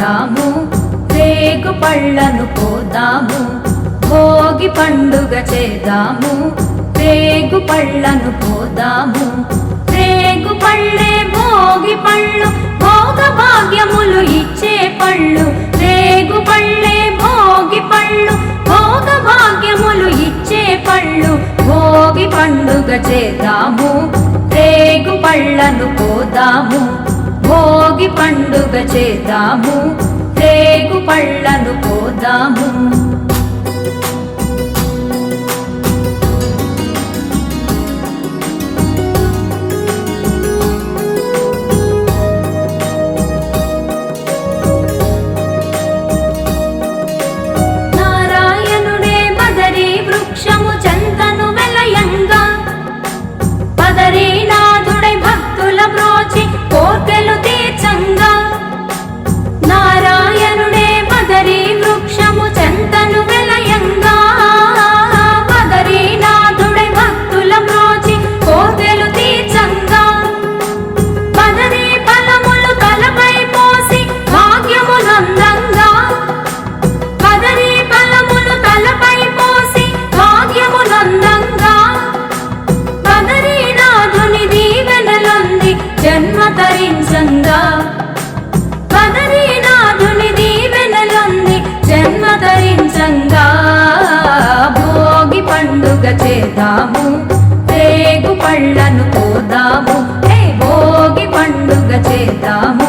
చేద్దాము, రేగు పళ్ళను పోదాము. భోగి పండుగ చేద్దాము, రేగు పళ్ళను పోదాము. రేగు పళ్ళే భోగి పళ్ళు, భోగ భాగ్యములు ఇచ్చే పళ్ళు. రేగు పళ్ళే భోగి పళ్ళు, భోగ భాగ్యములు ఇచ్చే పళ్ళు. భోగి పండుగ చేద్దాము, రేగు పళ్ళను పోదాము. భోగి పండుగ చేద్దాము, రేగు పళ్ళను పోదాము. నారాయణుడే మదరి వృక్షము చెంతను వెలయంగా, బదరీనాథుడై భక్తుల బ్రోచి కోర్కెలు తీర్చంగా. నారాయణుడే మదరి వృక్షము చెంతను వెలయంగా, బదరీనాథుడై భక్తుల బ్రోచి కోర్కెలు తీర్చంగా. బదరీ ఫలములు తలపై పోసి భాగ్యమునందంగా, బదరీ ఫలములు తలపై పోసి భాగ్యమునందంగా. బదరీనాథుని దీవెనలొంది జన్మ తరించంగా, బదరీనాథుని దీవెనలొంది జన్మ తరించంగా. భోగి పండుగ చేద్దాము, రేగు పళ్ళను పోదాము. భోగి పండుగ చేద్దాము,